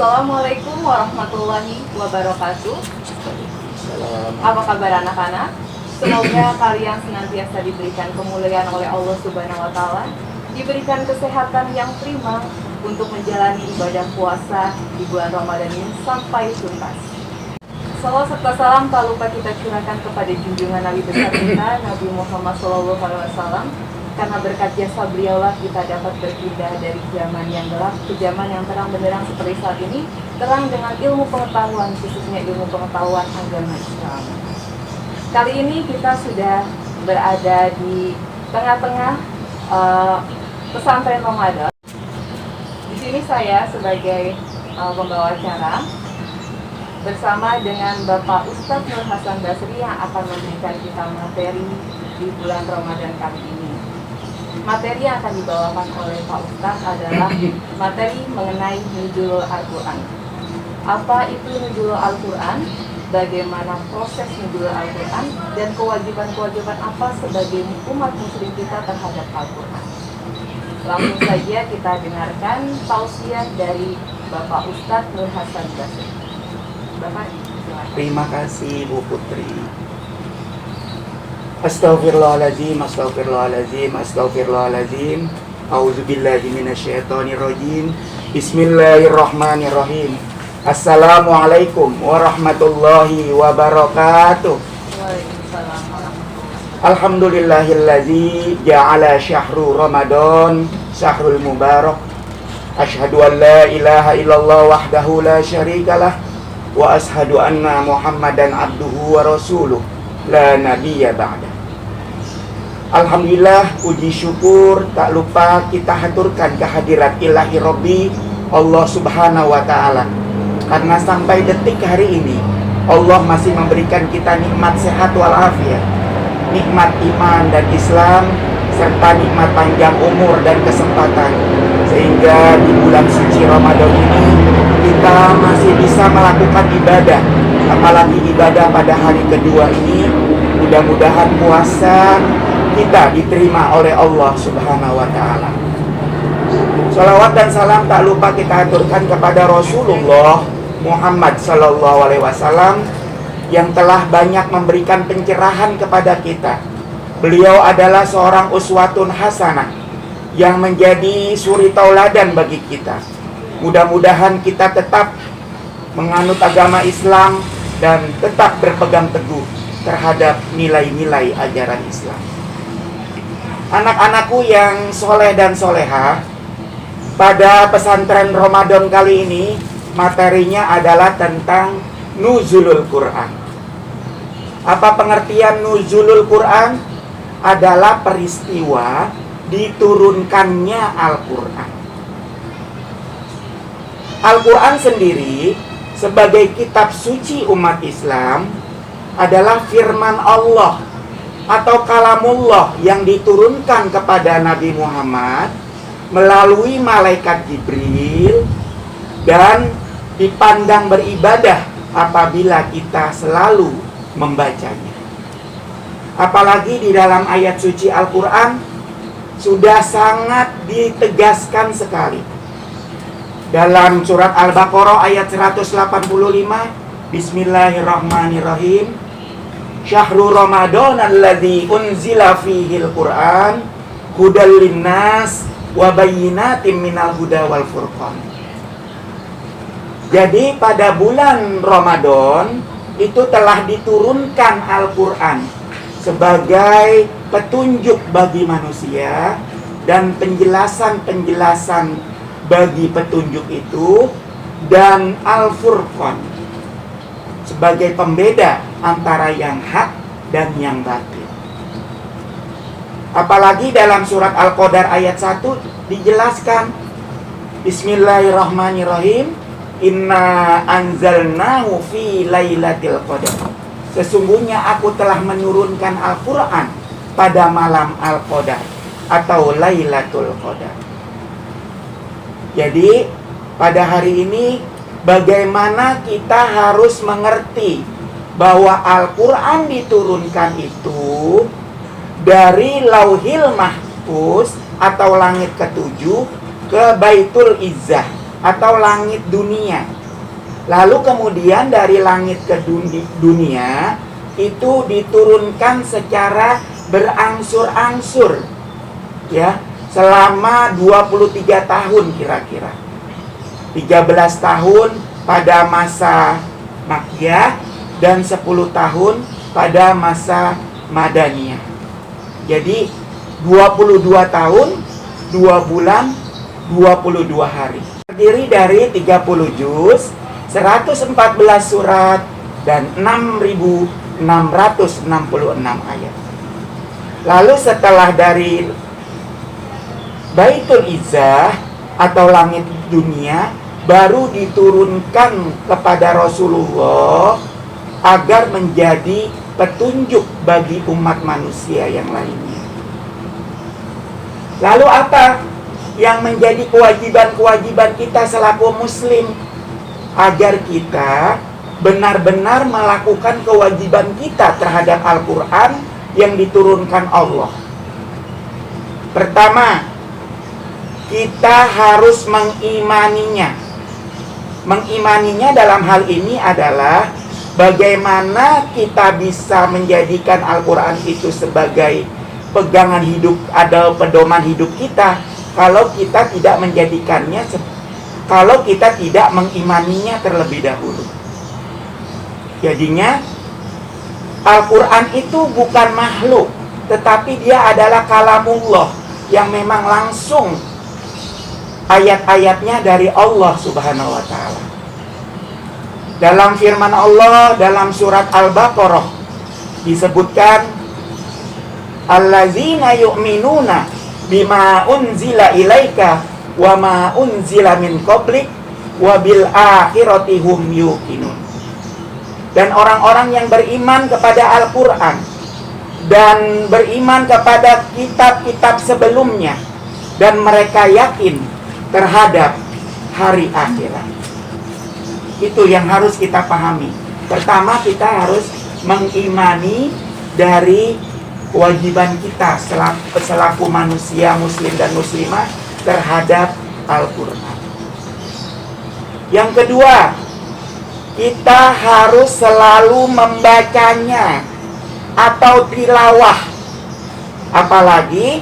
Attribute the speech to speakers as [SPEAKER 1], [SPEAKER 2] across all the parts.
[SPEAKER 1] Assalamualaikum warahmatullahi wabarakatuh. Apa kabar anak-anak? Semoga kalian senantiasa diberikan kemuliaan oleh Allah Subhanahu wa Ta'ala, diberikan kesehatan yang prima untuk menjalani ibadah puasa di bulan Ramadan ini sampai tuntas. Salawat serta salam tak lupa kita curahkan kepada junjungan Nabi besar kita, Nabi Muhammad SAW. Karena berkat jasa beliaulah kita dapat berpindah dari zaman yang gelap ke zaman yang terang benderang seperti saat ini, terang dengan ilmu pengetahuan, khususnya ilmu pengetahuan agama Islam. Kali ini kita sudah berada di tengah-tengah pesantren Ramadan. Di sini saya sebagai pembawa acara bersama dengan Bapak Ustadz Nur Hasan Basri yang akan memberikan kita materi di bulan Ramadan kali ini. Materi yang akan dibawakan oleh Pak Ustadz adalah materi mengenai Nuzulul Al-Quran. Apa itu Nuzulul Al-Quran? Bagaimana proses Nuzulul Al-Quran? Dan kewajiban-kewajiban apa sebagai umat muslim kita terhadap Al-Quran? Langsung saja kita dengarkan tausiah dari Bapak Ustadz Nur Hasan Basri. Bapak, silakan.
[SPEAKER 2] Terima kasih Bu Putri. Astaghfirullahaladzim, astaghfirullahaladzim, astaghfirullahaladzim. A'udzubillahi minasyaitonirrajim. Bismillahirrahmanirrahim. Assalamualaikum warahmatullahi wabarakatuh.
[SPEAKER 1] Waalaikumsalam warahmatullahi.
[SPEAKER 2] Alhamdulillahilladzi ja'ala syahru Ramadan syahrul mubarak. Asyhadu an la ilaha illallah wahdahu la syarikalah wa ashhadu anna Muhammadan abduhu wa rasuluh la nabiyya ba'da. Alhamdulillah, puji syukur tak lupa kita haturkan kehadirat ilahi Rabbi Allah Subhanahu wa Ta'ala, karena sampai detik hari ini Allah masih memberikan kita nikmat sehat walafiat, nikmat iman dan Islam, serta nikmat panjang umur dan kesempatan, sehingga di bulan suci Ramadan ini kita masih bisa melakukan ibadah, apalagi ibadah pada hari kedua ini. Mudah-mudahan puasa kita diterima oleh Allah Subhanahu wa Ta'ala. Salawat dan salam tak lupa kita aturkan kepada Rasulullah Muhammad Sallallahu Alaihi Wasallam yang telah banyak memberikan pencerahan kepada kita. Beliau adalah seorang uswatun hasanah yang menjadi suri tauladan bagi kita. Mudah-mudahan kita tetap menganut agama Islam dan tetap berpegang teguh terhadap nilai-nilai ajaran Islam. Anak-anakku yang soleh dan soleha, pada pesantren Ramadan kali ini materinya adalah tentang Nuzulul Quran. Apa pengertian Nuzulul Quran? Adalah peristiwa diturunkannya Al-Quran. Al-Quran sendiri sebagai kitab suci umat Islam adalah firman Allah atau kalamullah yang diturunkan kepada Nabi Muhammad melalui malaikat Jibril dan dipandang beribadah apabila kita selalu membacanya. Apalagi di dalam ayat suci Al-Quran sudah sangat ditegaskan sekali. Dalam surat Al-Baqarah ayat 185, Bismillahirrahmanirrahim. Syahrul Ramadan alladzi unzila fihil Qur'an hudal linnas wa bayyinatin minal huda wal furqan. Jadi pada bulan Ramadan itu telah diturunkan Al-Qur'an sebagai petunjuk bagi manusia dan penjelasan-penjelasan bagi petunjuk itu, dan Al-Furqan sebagai pembeda antara yang hak dan yang batil. Apalagi dalam surat Al-Qadar ayat 1 dijelaskan, Bismillahirrahmanirrahim, Inna anzalnahu fi lailatul qadar. Sesungguhnya aku telah menurunkan Al-Quran pada malam Al-Qadar atau Lailatul Qadar. Jadi pada hari ini bagaimana kita harus mengerti bahwa Al-Quran diturunkan itu dari Lauhil Mahfuz atau langit ketujuh ke Baitul Izzah atau langit dunia. Lalu kemudian dari langit ke dunia itu diturunkan secara berangsur-angsur, ya, selama 23 tahun kira-kira. 13 tahun pada masa Makkiyah dan 10 tahun pada masa Madaniyah. Jadi 22 tahun, 2 bulan, 22 hari. Terdiri dari 30 juz, 114 surat, dan 6.666 ayat. Lalu setelah dari Baitul Izzah atau langit dunia, baru diturunkan kepada Rasulullah agar menjadi petunjuk bagi umat manusia yang lainnya. Lalu apa yang menjadi kewajiban-kewajiban kita selaku muslim? Agar kita benar-benar melakukan kewajiban kita terhadap Al-Quran yang diturunkan Allah. Pertama, kita harus mengimaninya. Mengimaninya dalam hal ini adalah bagaimana kita bisa menjadikan Al-Quran itu sebagai pegangan hidup atau pedoman hidup kita kalau kita tidak menjadikannya, kalau kita tidak mengimaninya terlebih dahulu. Jadinya Al-Quran itu bukan makhluk, tetapi dia adalah kalamullah yang memang langsung ayat-ayatnya dari Allah Subhanahu wa ta'ala. Dalam firman Allah dalam surat Al-Baqarah disebutkan, allazina yu'minuna bima unzila ilaika wa ma unzila min qablik wa bil akhirati hum yuqinun. Dan orang-orang yang beriman kepada Al-Quran dan beriman kepada kitab-kitab sebelumnya, dan mereka yakin terhadap hari akhirat. Itu yang harus kita pahami. Pertama, kita harus mengimani dari kewajiban kita selaku manusia muslim dan muslimah terhadap Al-Quran. Yang kedua, kita harus selalu membacanya atau tilawah. Apalagi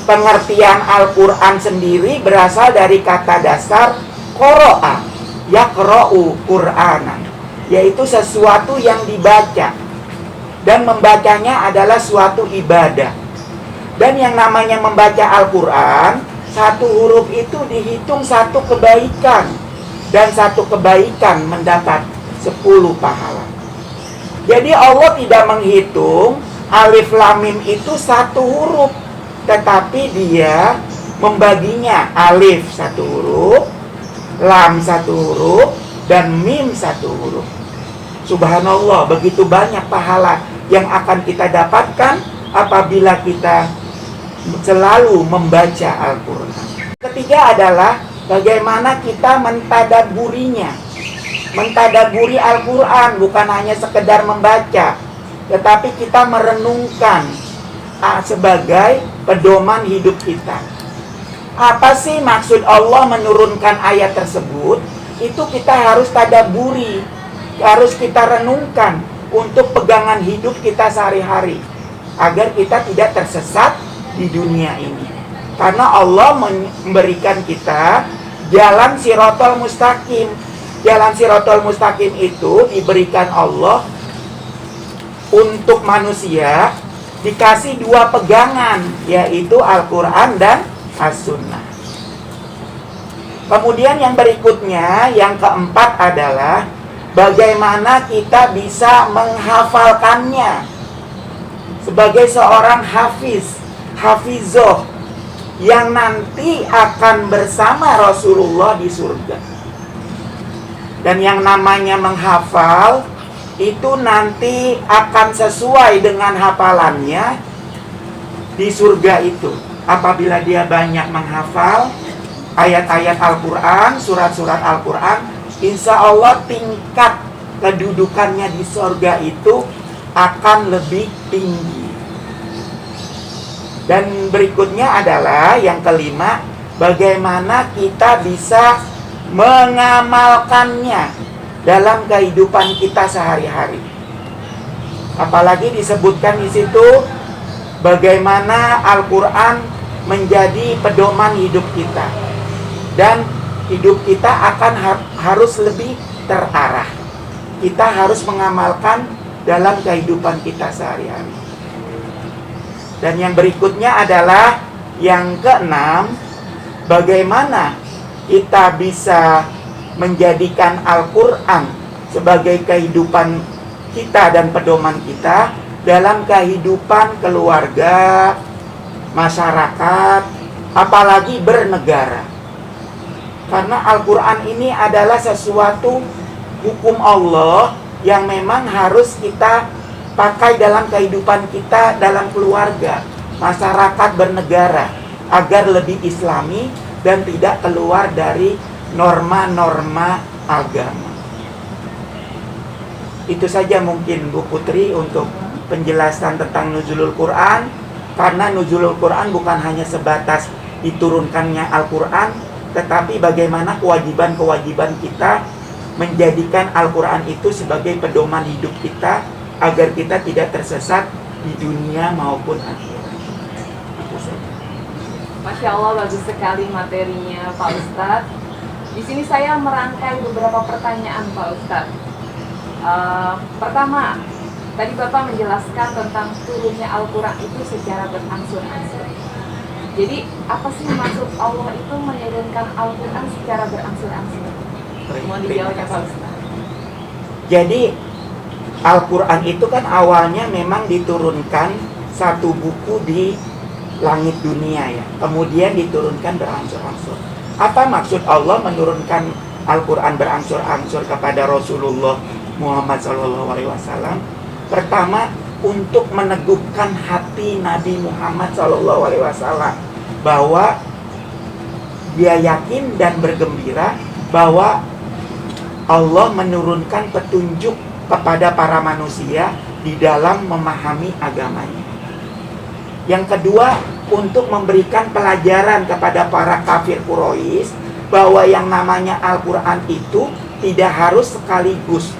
[SPEAKER 2] pengertian Al-Quran sendiri berasal dari kata dasar qara'a, yaqra'u Qur'anan, yaitu sesuatu yang dibaca. Dan membacanya adalah suatu ibadah. Dan yang namanya membaca Al-Quran, satu huruf itu dihitung satu kebaikan, dan satu kebaikan mendapat 10 pahala. Jadi Allah tidak menghitung alif lam mim itu satu huruf, tetapi dia membaginya alif satu huruf, lam satu huruf, dan mim satu huruf. Subhanallah, begitu banyak pahala yang akan kita dapatkan apabila kita selalu membaca Al-Quran. Ketiga adalah bagaimana kita mentadaburinya. Mentadaburi Al-Quran bukan hanya sekedar membaca, tetapi kita merenungkan sebagai pedoman hidup kita. Apa sih maksud Allah menurunkan ayat tersebut? Itu kita harus tadaburi, harus kita renungkan untuk pegangan hidup kita sehari-hari, agar kita tidak tersesat di dunia ini. Karena Allah memberikan kita jalan Shirathul Mustaqim. Jalan Shirathul Mustaqim itu diberikan Allah untuk manusia, dikasih 2 pegangan, yaitu Al-Quran dan As-Sunnah. Kemudian yang berikutnya, yang keempat adalah bagaimana kita bisa menghafalkannya sebagai seorang hafizoh yang nanti akan bersama Rasulullah di surga. Dan yang namanya menghafal itu nanti akan sesuai dengan hafalannya di surga itu. Apabila dia banyak menghafal ayat-ayat Al-Quran, surat-surat Al-Quran, insya Allah tingkat kedudukannya di surga itu akan lebih tinggi. Dan berikutnya adalah yang kelima, bagaimana kita bisa mengamalkannya. dalam kehidupan kita sehari-hari. Apalagi disebutkan di situ bagaimana Al-Quran menjadi pedoman hidup kita, dan hidup kita akan harus lebih terarah. Kita harus mengamalkan dalam kehidupan kita sehari-hari. Dan yang berikutnya adalah yang keenam, bagaimana kita bisa menjadikan Al-Quran sebagai kehidupan kita dan pedoman kita dalam kehidupan keluarga, masyarakat, apalagi bernegara. Karena Al-Quran ini adalah sesuatu hukum Allah yang memang harus kita pakai dalam kehidupan kita, dalam keluarga, masyarakat, bernegara, agar lebih islami dan tidak keluar dari norma-norma agama. Itu saja mungkin Bu Putri untuk penjelasan tentang nuzulul Quran. Karena nuzulul Quran bukan hanya sebatas diturunkannya Al-Quran, tetapi bagaimana kewajiban-kewajiban kita menjadikan Al-Quran itu sebagai pedoman hidup kita, agar kita tidak tersesat di dunia maupun akhirat.
[SPEAKER 1] Masya Allah, bagus sekali materinya Pak Ustadz. Di sini saya merangkai beberapa pertanyaan Pak Ustadz. Pertama, tadi Bapak menjelaskan tentang turunnya Al-Quran itu secara berangsur-angsur. Jadi, apa sih maksud Allah itu menurunkan Al-Quran secara berangsur-angsur? Mau dijawabnya Pak Ustadz?
[SPEAKER 2] Jadi, Al-Quran itu kan awalnya memang diturunkan satu buku di langit dunia ya. Kemudian diturunkan berangsur-angsur. Apa maksud Allah menurunkan Al-Quran berangsur-angsur kepada Rasulullah Muhammad SAW? Pertama, untuk meneguhkan hati Nabi Muhammad SAW bahwa dia yakin dan bergembira bahwa Allah menurunkan petunjuk kepada para manusia di dalam memahami agamanya. Yang kedua, untuk memberikan pelajaran kepada para kafir Quraisy bahwa yang namanya Al-Quran itu tidak harus sekaligus.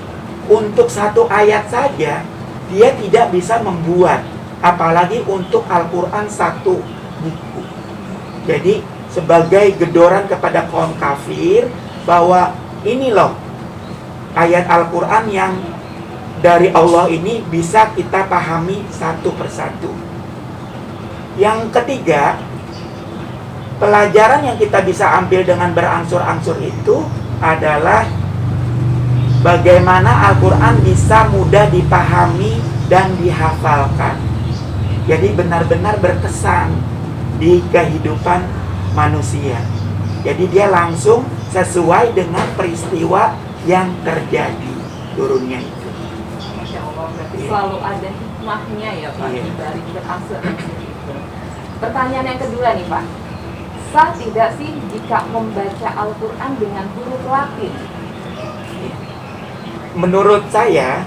[SPEAKER 2] Untuk satu ayat saja dia tidak bisa membuat, apalagi untuk Al-Quran satu buku. Jadi sebagai gedoran kepada kaum kafir bahwa ini loh ayat Al-Quran yang dari Allah ini bisa kita pahami satu persatu. Yang ketiga, pelajaran yang kita bisa ambil dengan berangsur-angsur itu adalah bagaimana Al-Quran bisa mudah dipahami dan dihafalkan. Jadi benar-benar berkesan di kehidupan manusia. Jadi dia langsung sesuai dengan peristiwa yang terjadi turunnya itu.
[SPEAKER 1] Masya Allah, berarti selalu ada hikmahnya ya Pak, dari berangsur-angsur itu. Pertanyaan yang kedua nih Pak, sah tidak sih jika membaca Al-Quran dengan huruf Latin?
[SPEAKER 2] Menurut saya,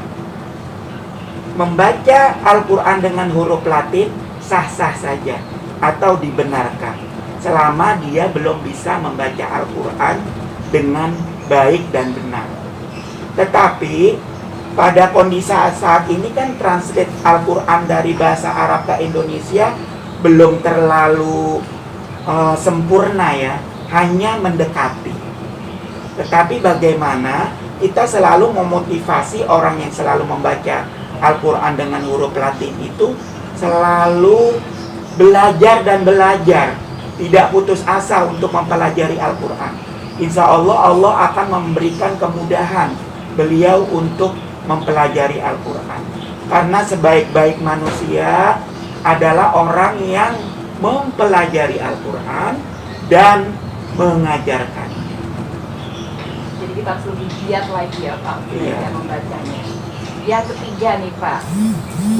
[SPEAKER 2] membaca Al-Quran dengan huruf Latin sah-sah saja atau dibenarkan selama dia belum bisa membaca Al-Quran dengan baik dan benar. Tetapi pada kondisi saat ini kan translate Al-Quran dari bahasa Arab ke Indonesia belum terlalu sempurna ya, hanya mendekati. Tetapi bagaimana kita selalu memotivasi orang yang selalu membaca Al-Quran dengan huruf Latin itu selalu belajar dan belajar, tidak putus asa untuk mempelajari Al-Quran. Insya Allah Allah akan memberikan kemudahan beliau untuk mempelajari Al-Quran. Karena sebaik-baik manusia adalah orang yang mempelajari Al-Quran dan mengajarkan.
[SPEAKER 1] Jadi kita harus lebih giat lagi ya Pak,
[SPEAKER 2] Iya.
[SPEAKER 1] membacanya. Yang ketiga nih Pak,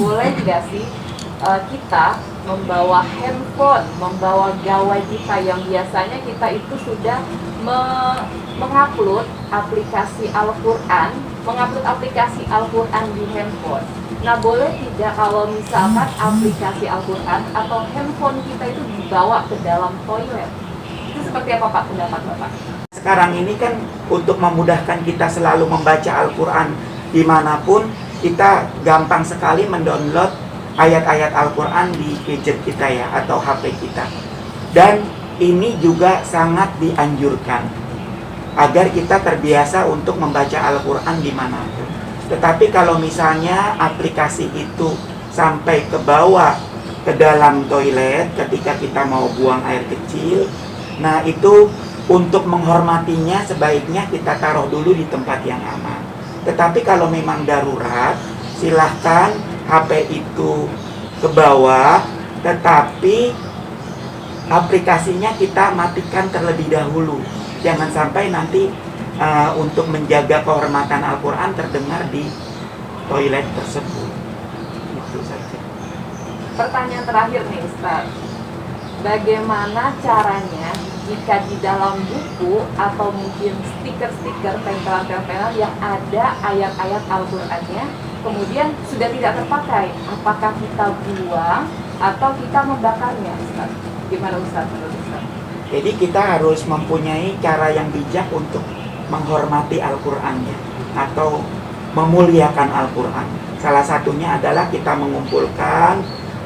[SPEAKER 1] boleh tidak sih kita membawa handphone, membawa gawai kita yang biasanya kita itu sudah mengupload aplikasi Al-Quran, mengupload aplikasi Al-Quran di handphone. Nah, boleh tidak kalau misalkan aplikasi Al-Quran atau handphone kita itu dibawa ke dalam toilet? Itu seperti apa Pak pendapat Bapak?
[SPEAKER 2] sekarang ini kan untuk memudahkan kita selalu membaca Al-Quran dimanapun, kita gampang sekali mendownload ayat-ayat Al-Quran di gadget kita ya, atau HP kita. Dan ini juga sangat dianjurkan agar kita terbiasa untuk membaca Al-Quran dimanapun. Tetapi kalau misalnya aplikasi itu sampai ke bawah ke dalam toilet ketika kita mau buang air kecil, nah itu untuk menghormatinya sebaiknya kita taruh dulu di tempat yang aman. Tetapi kalau memang darurat, silahkan HP itu ke bawah, tetapi aplikasinya kita matikan terlebih dahulu. Jangan sampai nanti untuk menjaga kehormatan Al-Quran terdengar di toilet tersebut. Itu saja.
[SPEAKER 1] Pertanyaan terakhir nih Ustaz, bagaimana caranya jika di dalam buku atau mungkin stiker-stiker, tempelan-tempelan yang ada ayat-ayat Al-Qurannya kemudian sudah tidak terpakai, apakah kita buang atau kita membakarnya, Ustaz? Gimana Ustaz menurut Ustaz?
[SPEAKER 2] Jadi kita harus mempunyai cara yang bijak untuk menghormati Al-Qurannya atau memuliakan Al-Quran. Salah satunya adalah kita mengumpulkan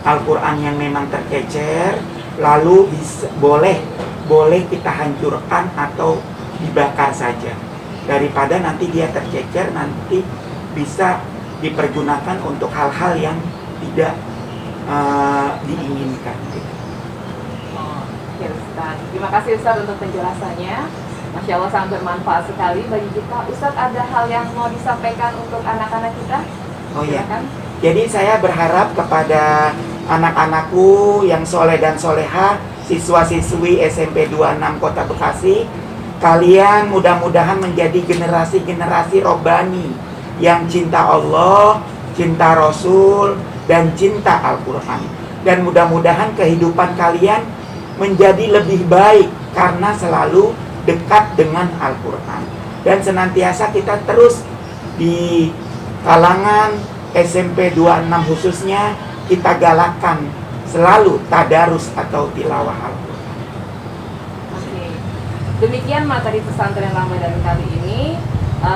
[SPEAKER 2] Al-Quran yang memang tercecer, lalu boleh kita hancurkan atau dibakar saja, daripada nanti dia tercecer, nanti bisa dipergunakan untuk hal-hal yang tidak diinginkan.
[SPEAKER 1] Oke Ustaz, terima kasih Ustaz untuk penjelasannya. Masya Allah sangat bermanfaat sekali bagi kita. Ustaz, ada hal yang mau disampaikan untuk anak-anak kita?
[SPEAKER 2] Oh iya.
[SPEAKER 1] Silakan.
[SPEAKER 2] Jadi saya berharap kepada anak-anakku yang soleh dan soleha, siswa-siswi SMP 26 Kota Bekasi, kalian mudah-mudahan menjadi generasi-generasi robbani yang cinta Allah, cinta Rasul, dan cinta Al-Quran. Dan mudah-mudahan kehidupan kalian menjadi lebih baik karena selalu dekat dengan Al-Quran. Dan senantiasa kita terus di kalangan SMP 26 khususnya, kita galakkan selalu tadarus atau tilawah Al-Quran.
[SPEAKER 1] Oke. Demikian materi pesantren Ramadan kali ini.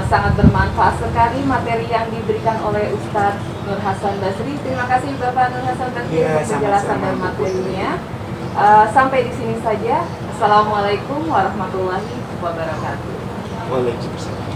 [SPEAKER 1] Sangat bermanfaat sekali materi yang diberikan oleh Ustadz Nur Hasan Basri. Terima kasih Bapak Nur Hasan Basri
[SPEAKER 2] Ya,
[SPEAKER 1] untuk penjelasan
[SPEAKER 2] sama-sama.
[SPEAKER 1] dan materinya. Sampai di sini saja. Assalamualaikum warahmatullahi wabarakatuh.
[SPEAKER 2] Waalaikumsalam.